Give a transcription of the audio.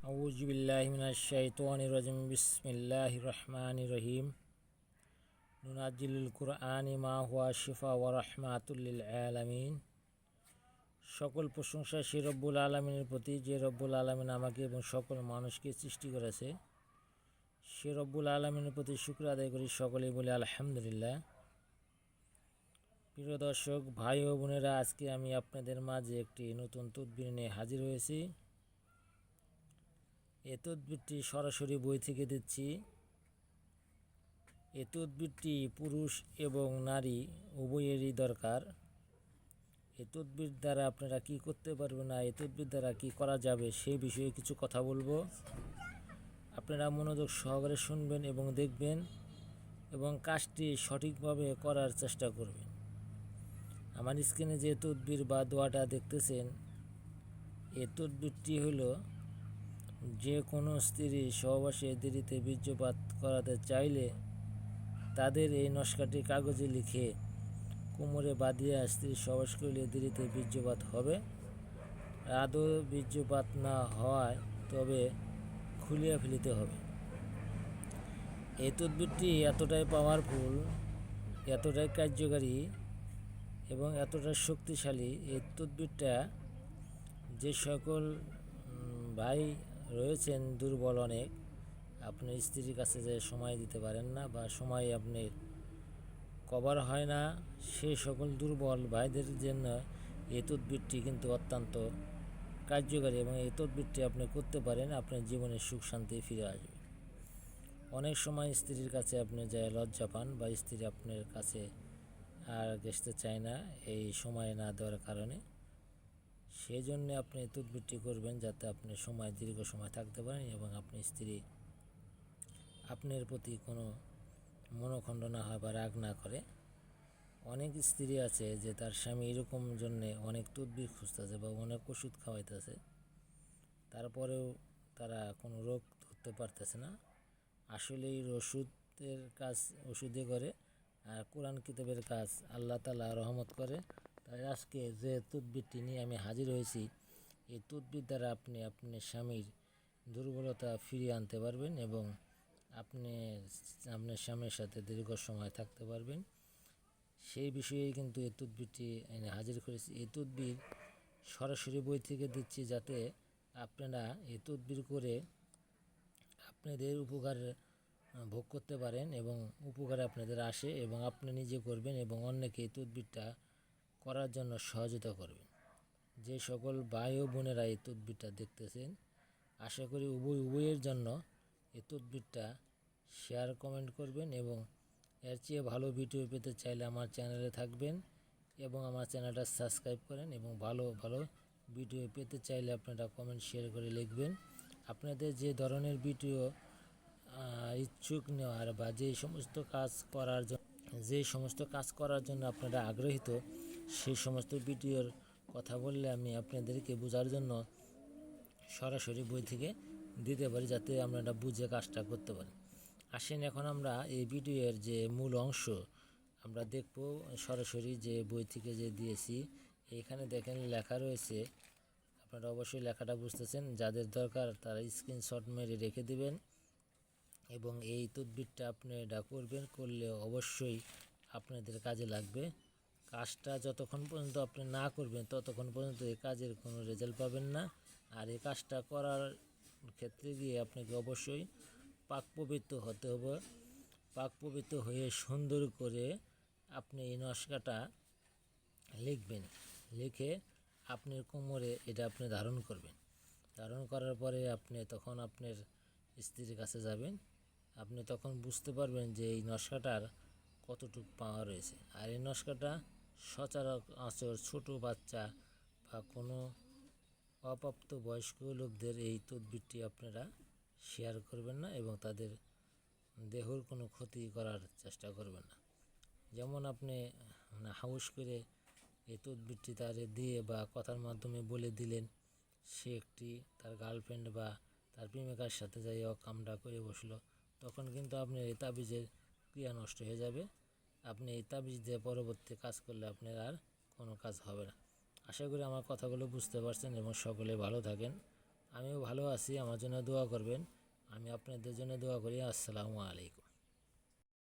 আউযু বিল্লাহি মিনাশ শাইতানির রাজিম বিসমিল্লাহির রহমানির রহিম নুনাজ্জিলুল কুরআনি মা হুয়া শিফা ওয়া রাহমাতুল লিল আলামিন। সকল প্রশংসা সে রব্বুল আলামিনের প্রতি, যে রব্বুল আলামিন আমাকে এবং সকল মানুষকে সৃষ্টি করেছে। সে রব্বুল আলামিনের প্রতি শুকর আদায় করি, সকলেই বলি আলহামদুলিল্লাহ। প্রিয় দর্শক, ভাই ও বোনেরা, আজকে আমি আপনাদের মাঝে একটি নতুন তদবির নিয়ে হাজির হয়েছি। এ তদবিরটি সরাসরি বই থেকে দিচ্ছি। এ তদবিরটি পুরুষ এবং নারী উভয়েরই দরকার। এ তদবির দ্বারা আপনারা কি করতে পারবেন না, এ তদবির দ্বারা কি করা যাবে সেই বিষয়ে কিছু কথা বলবো। আপনারা মনোযোগ সহকারে শুনবেন এবং দেখবেন এবং কাজটি সঠিকভাবে করার চেষ্টা করবেন। আমার স্ক্রিনে যে তদবির বা দোয়াটা দেখতেছেন, এ তদবিরটি হলো যে কোনো স্ত্রী সহবাসে দেরিতে বীর্যপাত করাতে চাইলে তাদের এই নস্কাটি কাগজে লিখে কোমরে বাঁধিয়া স্ত্রী সহবাস করলে দেরিতে বীর্যপাত হবে। আদৌ বীর্যপাত না হওয়ায় তবে খুলিয়া ফেলিতে হবে। এই তদবিরটি এতটাই পাওয়ারফুল, এতটাই কার্যকারী এবং এতটাই শক্তিশালী। এই তদবিরটা যে সকল ভাই রয়েছেন দুর্বল অনেক, আপনার স্ত্রীর কাছে যে সময় দিতে পারেন না বা সময় আপনার কভার হয় না, সেই সকল দুর্বল ভাইদের জন্য এই তদবিরটি কিন্তু অত্যন্ত কার্যকারী এবং এই তদবিরটি আপনি করতে পারেন, আপনার জীবনে সুখ শান্তি ফিরে আসবে। অনেক সময় স্ত্রীর কাছে আপনি যায় লজ্জা পান বা স্ত্রী আপনার কাছে আর ঘেঁষতে চায় না এই সময় না দেওয়ার কারণে। সেই জন্য আপনি তদবিরটি করবেন যাতে আপনি সময় দীর্ঘ সময় থাকতে পারেন এবং আপনি স্ত্রী আপনার প্রতি কোনো মনোখণ্ড না হয় বা রাগ না করে। অনেক স্ত্রী আছে যে তার স্বামী এরকম জন্যে অনেক তদবির খুঁজতেছে বা অনেক ওষুধ খাওয়াইতেছে, তারপরেও তারা কোনো রোগ ধরতে পারতেছে না। আসলে এই ওষুধের কাজ ওষুধে করে, আর কোরআন কিতাবের কাজ আল্লাহ তাআলা রহমত করে। তাই আজকে যে তদবিরটি নিয়ে আমি হাজির হয়েছি, এই তদবির দ্বারা আপনি আপনার স্বামীর দুর্বলতা ফিরিয়ে আনতে পারবেন এবং আপনি আপনার স্বামীর সাথে দীর্ঘ সময় থাকতে পারবেন। সেই বিষয়ে কিন্তু এই তদবিরটি এনে হাজির করেছি। এই তদবির সরাসরি বই থেকে দিচ্ছি যাতে আপনারা এই তদবির করে আপনাদের উপকার ভোগ করতে পারেন এবং উপকার আপনাদের আসে এবং আপনি নিজে করবেন এবং অন্যকে এই তদবিরটা করার জন্য সহযোগিতা করবেন। যে সকল ভাই ও বোনেরা এই তদবিরটা দেখতেছেন, আশা করি উভয়ের জন্য এই তদবিরটা শেয়ার কমেন্ট করবেন এবং এর চেয়ে ভালো ভিডিও পেতে চাইলে আমার চ্যানেলে থাকবেন এবং আমার চ্যানেলটা সাবস্ক্রাইব করেন এবং ভালো ভালো ভিডিও পেতে চাইলে আপনারা কমেন্ট শেয়ার করে লিখবেন। আপনাদের যে ধরনের ভিডিও ইচ্ছুক নেওয়ার বা যে সমস্ত কাজ করার জন্য আপনারা আগ্রহীত, সেই সমস্ত ভিডিওর কথা বললে আমি আপনাদেরকে বোঝার জন্য সরাসরি বই থেকে দিতে পারি, যাতে আপনারা বুঝে কাজটা করতে পারেন। আসেন এখন আমরা এই ভিডিওর যে মূল অংশ আমরা দেখব। সরাসরি যে বই থেকে যে দিয়েছি, এইখানে দেখেন লেখা রয়েছে, আপনারা অবশ্যই লেখাটা বুঝতেছেন। যাদের দরকার তারা স্ক্রিনশট মেরে রেখে দিবেন এবং এই তদবিরটা আপনারা করবেন, করলে অবশ্যই আপনাদের কাজে লাগবে। কাজটা যতক্ষণ পর্যন্ত আপনি না করবেন ততক্ষণ পর্যন্ত এই কাজের কোনো রেজাল্ট পাবেন না। আর এই কাজটা করার ক্ষেত্রে গিয়ে আপনাকে অবশ্যই পাক পবিত্র হতে হবে। পাক পবিত্র হয়ে সুন্দর করে আপনি এই নকশাটা লিখবেন, লিখে আপনার কোমরে এটা আপনি ধারণ করবেন। ধারণ করার পরে আপনি তখন আপনার স্ত্রীর কাছে যাবেন, আপনি তখন বুঝতে পারবেন যে এই নকশাটার কতটুকু পাওয়ার রয়েছে। আর এই নকশাটা সচরাচর ছোট বাচ্চা বা কোনো অপ্রাপ্ত বয়স্ক লোকদের এই তদবিরটি আপনারা শেয়ার করবেন না এবং তাদের দেহর কোনো ক্ষতি করার চেষ্টা করবেন না। যেমন আপনি হাউস করে এই তদবিরটি তারে দিয়ে বা কথার মাধ্যমে বলে দিলেন, সে একটি তার গার্লফ্রেন্ড বা তার প্রেমিকার সাথে যাই কামটা করে বসলো, তখন কিন্তু আপনার এই তাবিজের ক্রিয়া নষ্ট হয়ে যাবে। আপনি এই তাবিজ দিয়ে পরবর্তী কাজ করলে আপনার আর কোনো কাজ হবে না। আশা করি আমার কথাগুলো বুঝতে পারছেন এবং সকলে ভালো থাকেন। আমিও ভালো আছি, আমার জন্য দোয়া করবেন। আমি আপনাদের জন্য দোয়া করি। আসসালামু আলাইকুম।